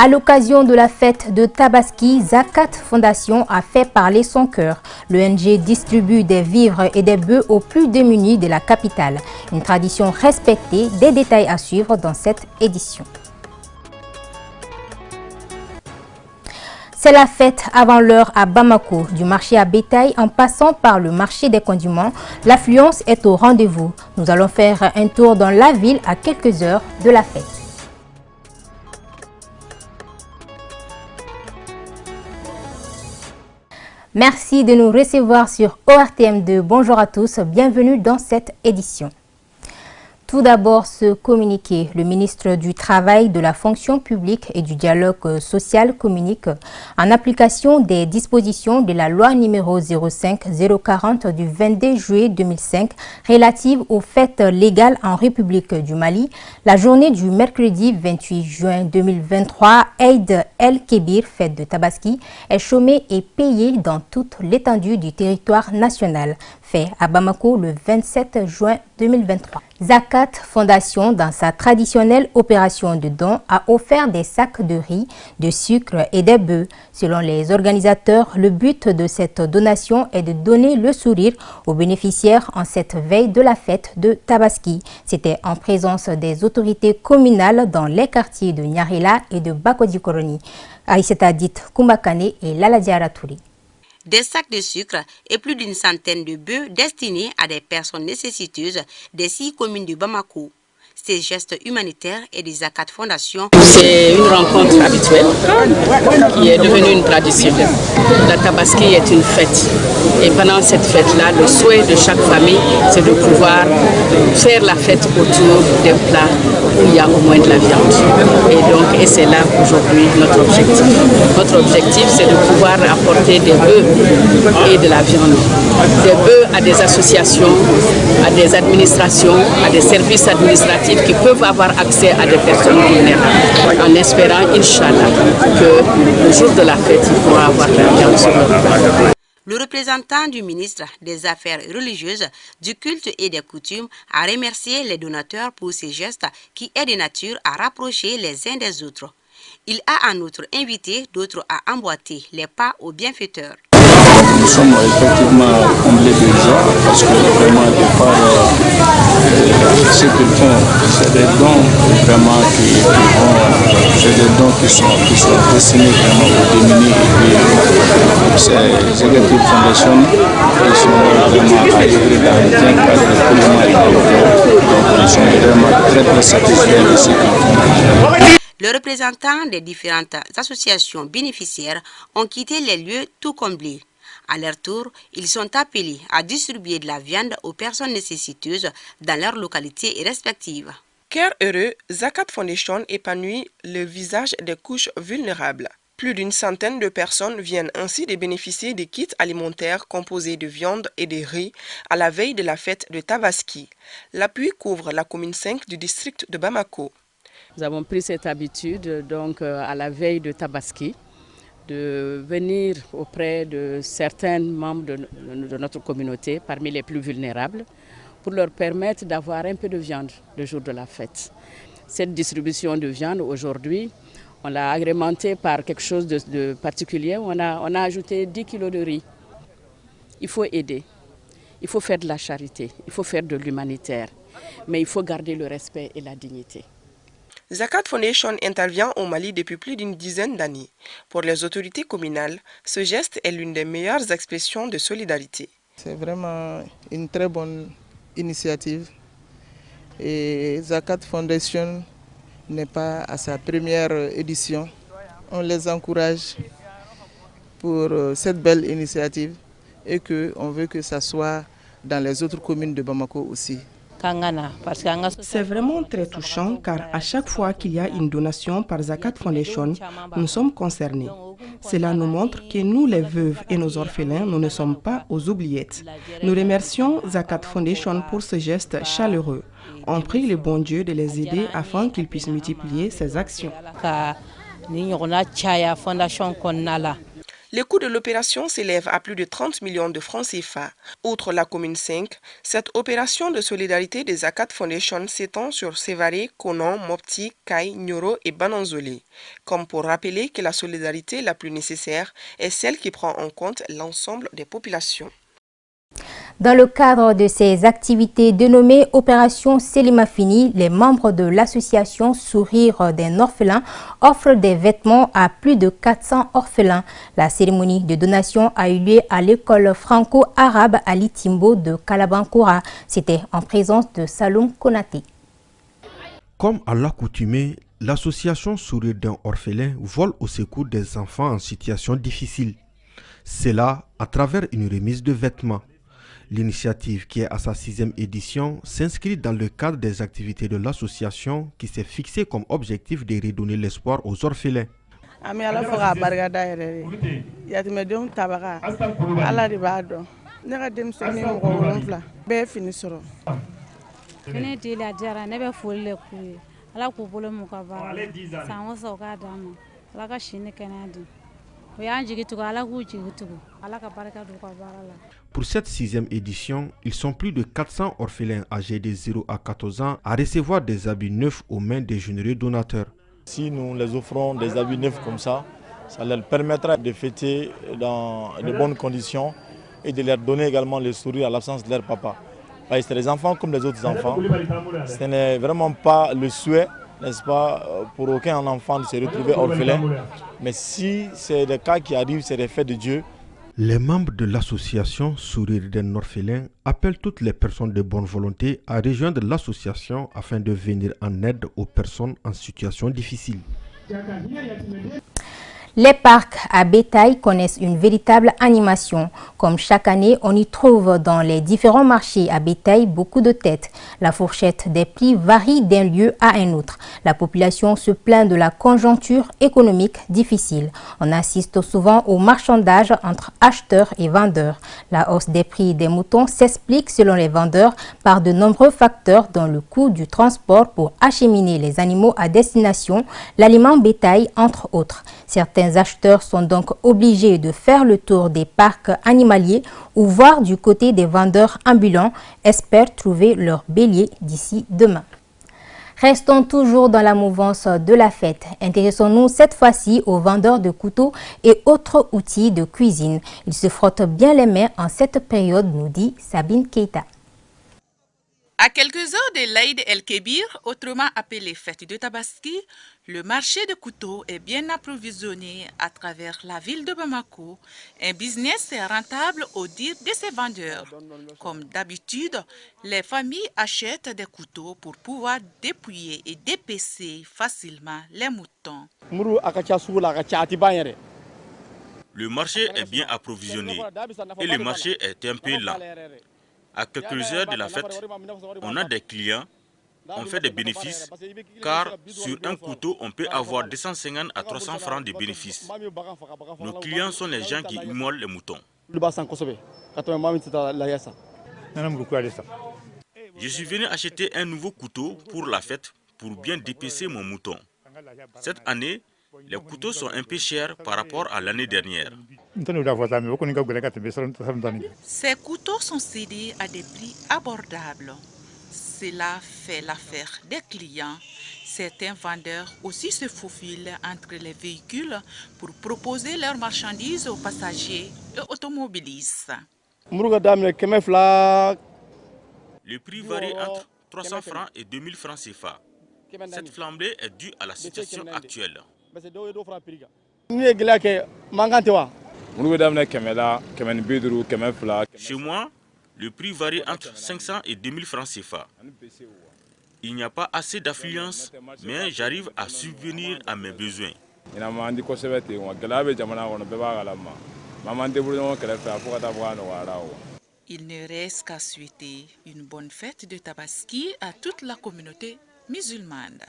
À l'occasion de la fête de Tabaski, Zakat Fondation a fait parler son cœur. L'ONG distribue des vivres et des bœufs aux plus démunis de la capitale. Une tradition respectée, des détails à suivre dans cette édition. C'est la fête avant l'heure à Bamako. Du marché à bétail en passant par le marché des condiments, l'affluence est au rendez-vous. Nous allons faire un tour dans la ville à quelques heures de la fête. Merci de nous recevoir sur ORTM2. Bonjour à tous, bienvenue dans cette édition. Tout d'abord, ce communiqué. Le ministre du Travail, de la Fonction publique et du Dialogue social communique en application des dispositions de la loi numéro 05-040 du 22 juillet 2005 relative aux fêtes légales en République du Mali. La journée du mercredi 28 juin 2023, Eid el-Kébir, fête de Tabaski, est chômée et payée dans toute l'étendue du territoire national. Fait à Bamako le 27 juin 2023. Zakat Fondation, dans sa traditionnelle opération de don, a offert des sacs de riz, de sucre et des bœufs. Selon les organisateurs, le but de cette donation est de donner le sourire aux bénéficiaires en cette veille de la fête de Tabaski. C'était en présence des autorités communales dans les quartiers de Nyarila et de Bakodikoroni. Aïssata Dit Kumbakane et Lala Diara Touré. Des sacs de sucre et plus d'une centaine de bœufs destinés à des personnes nécessiteuses des 6 communes de Bamako. Ces gestes humanitaires et des Zakat Fondation. C'est une rencontre habituelle qui est devenue une tradition. La Tabaski est une fête. Et pendant cette fête-là, le souhait de chaque famille, c'est de pouvoir faire la fête autour des plats où il y a au moins de la viande. Et c'est là aujourd'hui notre objectif. Notre objectif, c'est de pouvoir apporter des bœufs et de la viande. Des bœufs à des associations, à des administrations, à des services administratifs qui peuvent avoir accès à des personnes vulnérables, en espérant, Inch'Allah, que le jour de la fête, ils pourront avoir de la viande sur leur plat. Le représentant du ministre des Affaires religieuses, du culte et des coutumes a remercié les donateurs pour ces gestes qui est de nature à rapprocher les uns des autres. Il a en outre invité d'autres à emboîter les pas aux bienfaiteurs. Nous sommes effectivement comblés de joie parce que vraiment de par ce qu'ils font, c'est des dons vraiment c'est des dons qui sont destinés vraiment aux démunis et puis c'est Zakat Fondation qui sont vraiment agréés dans le bien cadre de tout le monde. Donc ils sont vraiment très satisfaits de ce qu'ils font. Les représentants des différentes associations bénéficiaires ont quitté les lieux tout comblés. À leur tour, ils sont appelés à distribuer de la viande aux personnes nécessiteuses dans leurs localités respectives. Cœur heureux, Zakat Foundation épanouit le visage des couches vulnérables. Plus d'une centaine de personnes viennent ainsi de bénéficier des kits alimentaires composés de viande et de riz à la veille de la fête de Tabaski. L'appui couvre la commune 5 du district de Bamako. Nous avons pris cette habitude donc à la veille de Tabaski de venir auprès de certains membres de notre communauté, parmi les plus vulnérables, pour leur permettre d'avoir un peu de viande le jour de la fête. Cette distribution de viande aujourd'hui, on l'a agrémentée par quelque chose de particulier. On a ajouté 10 kilos de riz. Il faut aider, il faut faire de la charité, il faut faire de l'humanitaire, mais il faut garder le respect et la dignité. Zakat Foundation intervient au Mali depuis plus d'une dizaine d'années. Pour les autorités communales, ce geste est l'une des meilleures expressions de solidarité. C'est vraiment une très bonne initiative. Et Zakat Foundation n'est pas à sa première édition. On les encourage pour cette belle initiative et qu'on veut que ça soit dans les autres communes de Bamako aussi. C'est vraiment très touchant car à chaque fois qu'il y a une donation par Zakat Foundation, nous sommes concernés. Cela nous montre que nous, les veuves et nos orphelins, nous ne sommes pas aux oubliettes. Nous remercions Zakat Foundation pour ce geste chaleureux. On prie le bon Dieu de les aider afin qu'ils puissent multiplier ces actions. Le coût de l'opération s'élève à plus de 30 millions de francs CFA. Outre la commune 5, cette opération de solidarité des Zakat Foundation s'étend sur Sévaré, Konon, Mopti, Kai, Nyoro et Bananzolé, comme pour rappeler que la solidarité la plus nécessaire est celle qui prend en compte l'ensemble des populations. Dans le cadre de ces activités dénommées Opération Selima Fini, les membres de l'association Sourire d'un orphelin offrent des vêtements à plus de 400 orphelins. La cérémonie de donation a eu lieu à l'école franco-arabe Ali Timbo de Kalabankoura. C'était en présence de Saloum Konaté. Comme à l'accoutumée, l'association Sourire d'un orphelin vole au secours des enfants en situation difficile. C'est là à travers une remise de vêtements. L'initiative, qui est à sa 6e édition, s'inscrit dans le cadre des activités de l'association qui s'est fixé comme objectif de redonner l'espoir aux orphelins. Pour cette 6e édition, ils sont plus de 400 orphelins âgés de 0 à 14 ans à recevoir des habits neufs aux mains des généreux donateurs. Si nous les offrons des habits neufs comme ça leur permettra de fêter dans de bonnes conditions et de leur donner également le sourire à l'absence de leur papa. C'est des enfants comme les autres enfants. Ce n'est vraiment pas le souhait, n'est-ce pas, pour aucun enfant de se retrouver orphelin. Mais si c'est des cas qui arrivent, c'est des faits de Dieu. Les membres de l'association Sourire d'un orphelin appellent toutes les personnes de bonne volonté à rejoindre l'association afin de venir en aide aux personnes en situation difficile. Les parcs à bétail connaissent une véritable animation. Comme chaque année, on y trouve dans les différents marchés à bétail beaucoup de têtes. La fourchette des prix varie d'un lieu à un autre. La population se plaint de la conjoncture économique difficile. On assiste souvent au marchandage entre acheteurs et vendeurs. La hausse des prix des moutons s'explique selon les vendeurs par de nombreux facteurs dont le coût du transport pour acheminer les animaux à destination, l'aliment bétail entre autres. Certains acheteurs sont donc obligés de faire le tour des parcs animaliers ou voir du côté des vendeurs ambulants, espèrent trouver leur bélier d'ici demain. Restons toujours dans la mouvance de la fête. Intéressons-nous cette fois-ci aux vendeurs de couteaux et autres outils de cuisine. Ils se frottent bien les mains en cette période, nous dit Sabine Keita. À quelques heures de l'Aïd el-Kébir, autrement appelé fête de Tabaski, le marché de couteaux est bien approvisionné à travers la ville de Bamako. Un business rentable au dire de ses vendeurs. Comme d'habitude, les familles achètent des couteaux pour pouvoir dépouiller et dépecer facilement les moutons. Le marché est bien approvisionné et le marché est un peu lent. À quelques heures de la fête, on a des clients, on fait des bénéfices, car sur un couteau, on peut avoir 250 à 300 francs de bénéfices. Nos clients sont les gens qui immolent les moutons. Je suis venu acheter un nouveau couteau pour la fête, pour bien dépecer mon mouton. Cette année, les couteaux sont un peu chers par rapport à l'année dernière. Ces couteaux sont cédés à des prix abordables. Cela fait l'affaire des clients. Certains vendeurs aussi se faufilent entre les véhicules pour proposer leurs marchandises aux passagers et automobilistes. Le prix varie entre 300 francs et 2000 francs CFA. Cette flambée est due à la situation actuelle. Chez moi, le prix varie entre 500 et 2000 francs CFA. Il n'y a pas assez d'affluence, mais j'arrive à subvenir à mes besoins. Il ne reste qu'à souhaiter une bonne fête de Tabaski à toute la communauté musulmane.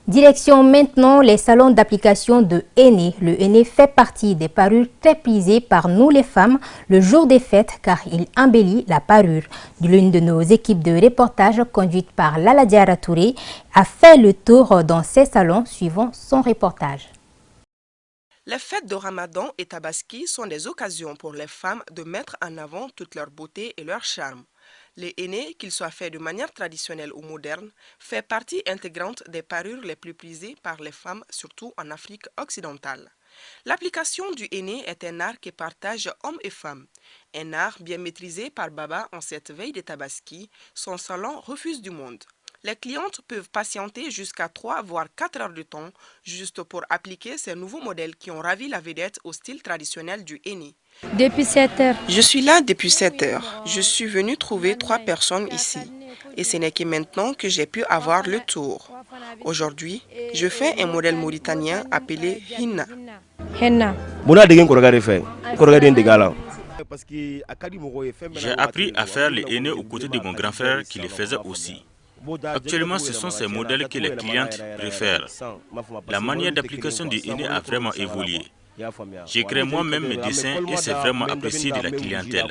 Direction maintenant les salons d'application de Henné. Le Henné fait partie des parures très prisées par nous les femmes le jour des fêtes car il embellit la parure. L'une de nos équipes de reportage conduite par Lala Diara Touré a fait le tour dans ces salons suivant son reportage. Les fêtes de Ramadan et Tabaski sont des occasions pour les femmes de mettre en avant toute leur beauté et leur charme. Le henné, qu'il soit fait de manière traditionnelle ou moderne, fait partie intégrante des parures les plus prisées par les femmes, surtout en Afrique occidentale. L'application du henné est un art que partagent hommes et femmes. Un art bien maîtrisé par Baba en cette veille de Tabaski, son salon refuse du monde. Les clientes peuvent patienter jusqu'à 3 voire 4 heures de temps juste pour appliquer ces nouveaux modèles qui ont ravi la vedette au style traditionnel du henné. Depuis 7 heures. Je suis là depuis 7 heures. Je suis venue trouver 3 personnes ici. Et ce n'est que maintenant que j'ai pu avoir le tour. Aujourd'hui, je fais un modèle mauritanien appelé Hinna. J'ai appris à faire les henné aux côtés de mon grand frère qui les faisait aussi. Actuellement, ce sont ces modèles que les clientes préfèrent. La manière d'application du henné a vraiment évolué. J'ai créé moi-même mes dessins et c'est vraiment apprécié de la clientèle.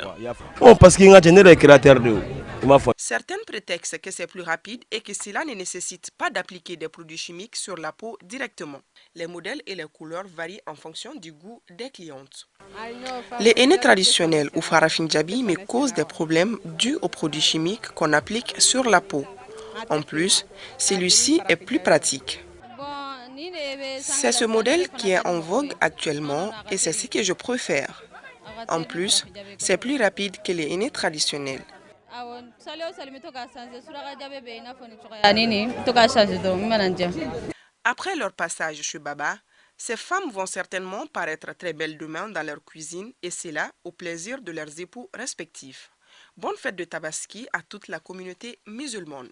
Certains prétextent que c'est plus rapide et que cela ne nécessite pas d'appliquer des produits chimiques sur la peau directement. Les modèles et les couleurs varient en fonction du goût des clientes. Les henné traditionnels ou farafinjabi me causent des problèmes dus aux produits chimiques qu'on applique sur la peau. En plus, celui-ci est plus pratique. C'est ce modèle qui est en vogue actuellement et c'est ce que je préfère. En plus, c'est plus rapide que les henné traditionnels. Après leur passage chez Baba, ces femmes vont certainement paraître très belles demain dans leur cuisine et cela au plaisir de leurs époux respectifs. Bonne fête de Tabaski à toute la communauté musulmane.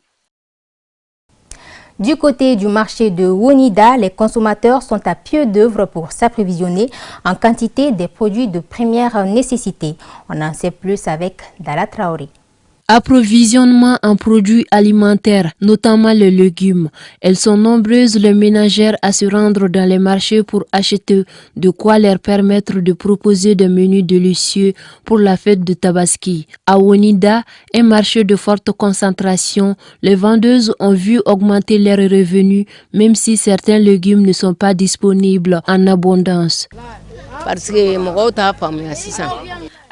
Du côté du marché de Wonida, les consommateurs sont à pied d'œuvre pour s'approvisionner en quantité des produits de première nécessité. On en sait plus avec Dala Traoré. Approvisionnement en produits alimentaires, notamment les légumes. Elles sont nombreuses les ménagères à se rendre dans les marchés pour acheter de quoi leur permettre de proposer des menus délicieux pour la fête de Tabaski. À Wonida, un marché de forte concentration, les vendeuses ont vu augmenter leurs revenus, même si certains légumes ne sont pas disponibles en abondance.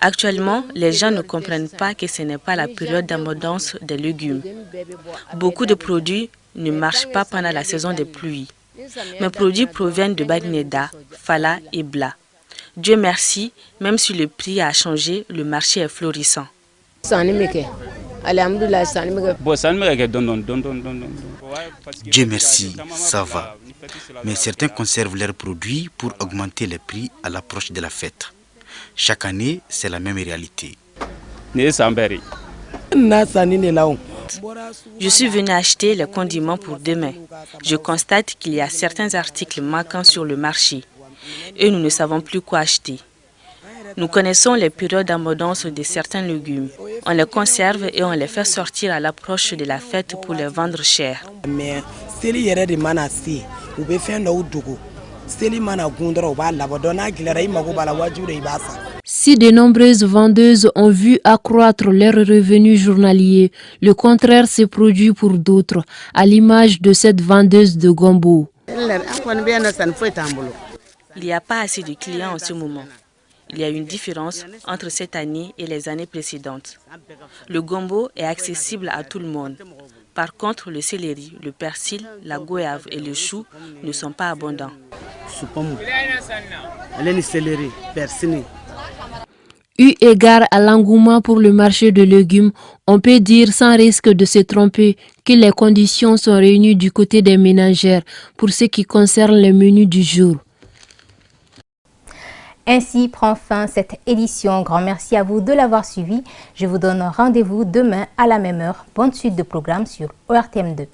Actuellement, les gens ne comprennent pas que ce n'est pas la période d'abondance des légumes. Beaucoup de produits ne marchent pas pendant la saison des pluies. Mes produits proviennent de Bagneda, Fala et Bla. Dieu merci, même si le prix a changé, le marché est florissant. Dieu merci, ça va. Mais certains conservent leurs produits pour augmenter les prix à l'approche de la fête. Chaque année, c'est la même réalité. Je suis venu acheter les condiments pour demain. Je constate qu'il y a certains articles manquants sur le marché et nous ne savons plus quoi acheter. Nous connaissons les périodes d'abondance de certains légumes. On les conserve et on les fait sortir à l'approche de la fête pour les vendre cher. Si de nombreuses vendeuses ont vu accroître leurs revenus journaliers, le contraire s'est produit pour d'autres, à l'image de cette vendeuse de gombo. Il n'y a pas assez de clients en ce moment. Il y a une différence entre cette année et les années précédentes. Le gombo est accessible à tout le monde. Par contre, le céleri, le persil, la goyave et le chou ne sont pas abondants. Eu égard à l'engouement pour le marché de légumes, on peut dire sans risque de se tromper que les conditions sont réunies du côté des ménagères pour ce qui concerne les menus du jour. Ainsi prend fin cette édition. Grand merci à vous de l'avoir suivi. Je vous donne rendez-vous demain à la même heure. Bonne suite de programme sur ORTM2.